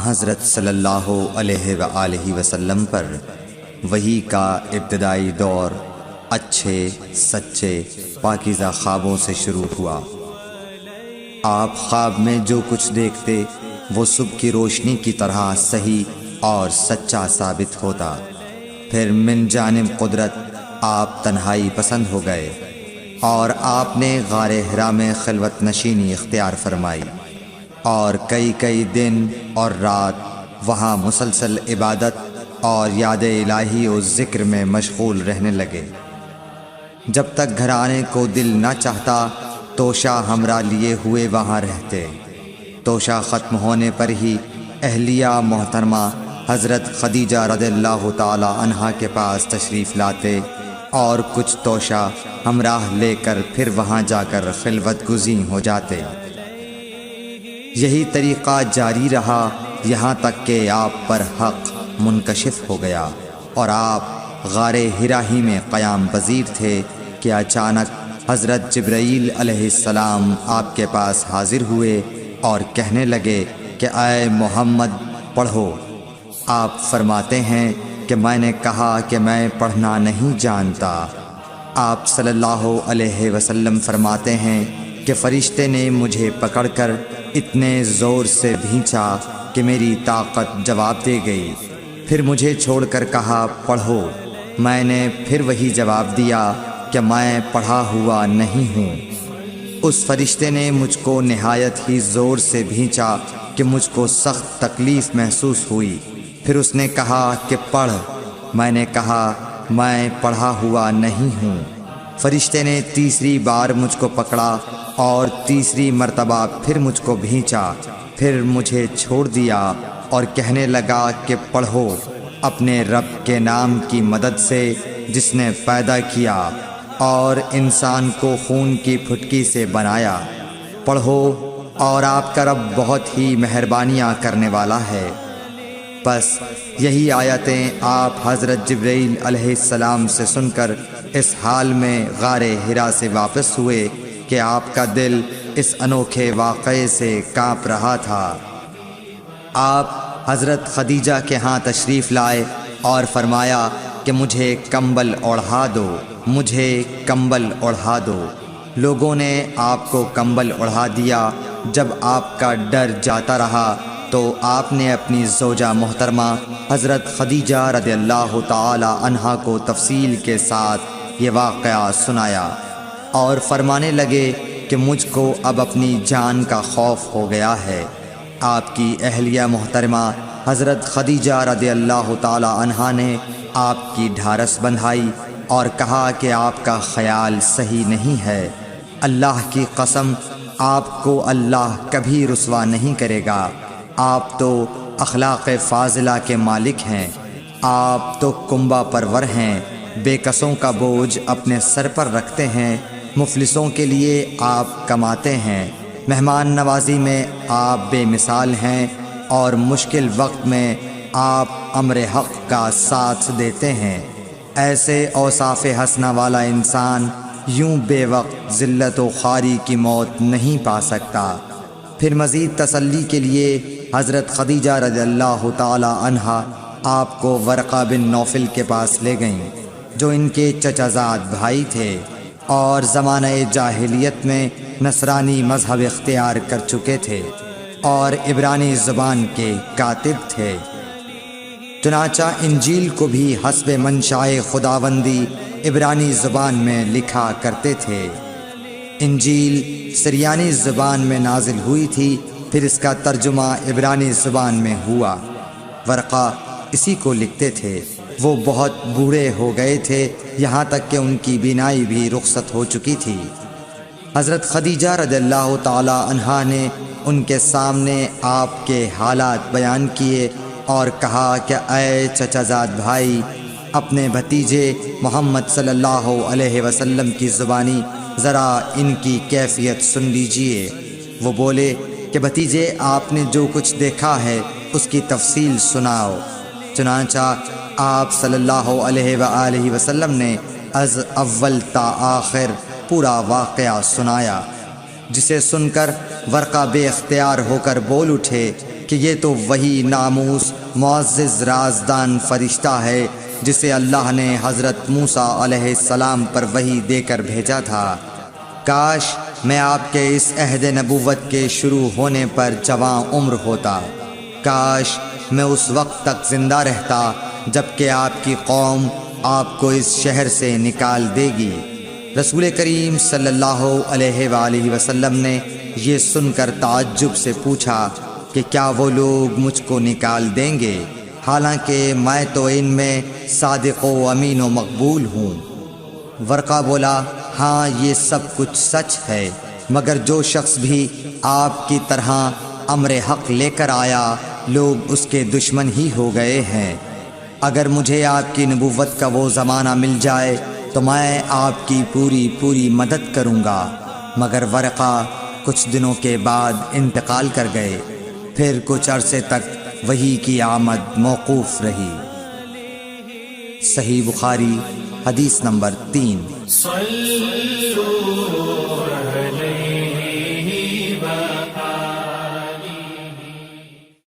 حضرت صلی اللہ علیہ وآلہ وسلم پر وحی کا ابتدائی دور اچھے سچے پاکیزہ خوابوں سے شروع ہوا۔ آپ خواب میں جو کچھ دیکھتے وہ صبح کی روشنی کی طرح صحیح اور سچا ثابت ہوتا۔ پھر من جانب قدرت آپ تنہائی پسند ہو گئے اور آپ نے غار حرا میں خلوت نشینی اختیار فرمائی اور کئی دن اور رات وہاں مسلسل عبادت اور یاد الہی و ذکر میں مشغول رہنے لگے۔ جب تک گھر آنے کو دل نہ چاہتا توشہ ہمراہ لیے ہوئے وہاں رہتے۔ توشہ ختم ہونے پر ہی اہلیہ محترمہ حضرت خدیجہ رضی اللہ تعالی عنہا کے پاس تشریف لاتے اور کچھ توشہ ہمراہ لے کر پھر وہاں جا کر خلوت گزین ہو جاتے۔ یہی طریقہ جاری رہا یہاں تک کہ آپ پر حق منکشف ہو گیا اور آپ غار حرا ہی میں قیام پذیر تھے کہ اچانک حضرت جبرائیل علیہ السلام آپ کے پاس حاضر ہوئے اور کہنے لگے کہ اے محمد پڑھو۔ آپ فرماتے ہیں کہ میں نے کہا کہ میں پڑھنا نہیں جانتا۔ آپ صلی اللہ علیہ وسلم فرماتے ہیں کہ فرشتے نے مجھے پکڑ کر اتنے زور سے بھینچا کہ میری طاقت جواب دے گئی۔ پھر مجھے چھوڑ کر کہا پڑھو۔ میں نے پھر وہی جواب دیا کہ میں پڑھا ہوا نہیں ہوں۔ اس فرشتے نے مجھ کو نہایت ہی زور سے بھینچا کہ مجھ کو سخت تکلیف محسوس ہوئی۔ پھر اس نے کہا کہ پڑھ۔ میں نے کہا میں پڑھا ہوا نہیں ہوں۔ فرشتے نے تیسری بار مجھ کو پکڑا اور تیسری مرتبہ پھر مجھ کو بھینچا۔ پھر مجھے چھوڑ دیا اور کہنے لگا کہ پڑھو اپنے رب کے نام کی مدد سے جس نے پیدا کیا اور انسان کو خون کی پھٹکی سے بنایا۔ پڑھو اور آپ کا رب بہت ہی مہربانیاں کرنے والا ہے۔ بس یہی آیتیں آپ حضرت جبرائیل علیہ السلام سے سن کر اس حال میں غار حرا سے واپس ہوئے کہ آپ کا دل اس انوکھے واقعے سے کانپ رہا تھا۔ آپ حضرت خدیجہ کے ہاں تشریف لائے اور فرمایا کہ مجھے کمبل اوڑھا دو، مجھے کمبل اوڑھا دو۔ لوگوں نے آپ کو کمبل اوڑھا دیا۔ جب آپ کا ڈر جاتا رہا تو آپ نے اپنی زوجہ محترمہ حضرت خدیجہ رضی اللہ تعالی عنہا کو تفصیل کے ساتھ یہ واقعہ سنایا اور فرمانے لگے کہ مجھ کو اب اپنی جان کا خوف ہو گیا ہے۔ آپ کی اہلیہ محترمہ حضرت خدیجہ رضی اللہ تعالی عنہا نے آپ کی ڈھارس بندھائی اور کہا کہ آپ کا خیال صحیح نہیں ہے۔ اللہ کی قسم آپ کو اللہ کبھی رسوا نہیں کرے گا۔ آپ تو اخلاق فاضلہ کے مالک ہیں۔ آپ تو کنبہ پرور ہیں، بے کسوں کا بوجھ اپنے سر پر رکھتے ہیں، مفلسوں کے لیے آپ کماتے ہیں، مہمان نوازی میں آپ بے مثال ہیں اور مشکل وقت میں آپ امر حق کا ساتھ دیتے ہیں۔ ایسے اوصاف حسنہ والا انسان یوں بے وقت ذلت و خواری کی موت نہیں پا سکتا۔ پھر مزید تسلی کے لیے حضرت خدیجہ رضی اللہ تعالی عنہا آپ کو ورقہ بن نوفل کے پاس لے گئیں جو ان کے چچا زاد بھائی تھے اور زمانہ جاہلیت میں نصرانی مذہب اختیار کر چکے تھے اور عبرانی زبان کے کاتب تھے۔ چنانچہ انجیل کو بھی حسب منشائے خداوندی عبرانی زبان میں لکھا کرتے تھے۔ انجیل سریانی زبان میں نازل ہوئی تھی، پھر اس کا ترجمہ عبرانی زبان میں ہوا۔ ورقہ اسی کو لکھتے تھے۔ وہ بہت بوڑھے ہو گئے تھے، یہاں تک کہ ان کی بینائی بھی رخصت ہو چکی تھی۔ حضرت خدیجہ رضی اللہ تعالی عنہا نے ان کے سامنے آپ کے حالات بیان کیے اور کہا کہ اے چچا زاد بھائی، اپنے بھتیجے محمد صلی اللہ علیہ وسلم کی زبانی ذرا ان کی کیفیت سن لیجئے۔ وہ بولے کہ بھتیجے آپ نے جو کچھ دیکھا ہے اس کی تفصیل سناؤ۔ چنانچہ آپ صلی اللہ علیہ وآلہ وسلم نے از اول تا آخر پورا واقعہ سنایا، جسے سن کر ورقہ بے اختیار ہو کر بول اٹھے کہ یہ تو وہی ناموس معزز رازدان فرشتہ ہے جسے اللہ نے حضرت موسیٰ علیہ السلام پر وحی دے کر بھیجا تھا۔ کاش میں آپ کے اس عہد نبوت کے شروع ہونے پر جواں عمر ہوتا، کاش میں اس وقت تک زندہ رہتا جب کہ آپ کی قوم آپ کو اس شہر سے نکال دے گی۔ رسول کریم صلی اللہ علیہ وآلہ وسلم نے یہ سن کر تعجب سے پوچھا کہ کیا وہ لوگ مجھ کو نکال دیں گے، حالانکہ میں تو ان میں صادق و امین و مقبول ہوں۔ ورقہ بولا، ہاں یہ سب کچھ سچ ہے، مگر جو شخص بھی آپ کی طرح امر حق لے کر آیا لوگ اس کے دشمن ہی ہو گئے ہیں۔ اگر مجھے آپ کی نبوت کا وہ زمانہ مل جائے تو میں آپ کی پوری مدد کروں گا، مگر ورقہ کچھ دنوں کے بعد انتقال کر گئے، پھر کچھ عرصے تک وحی کی آمد موقوف رہی۔ صحیح بخاری حدیث نمبر 3۔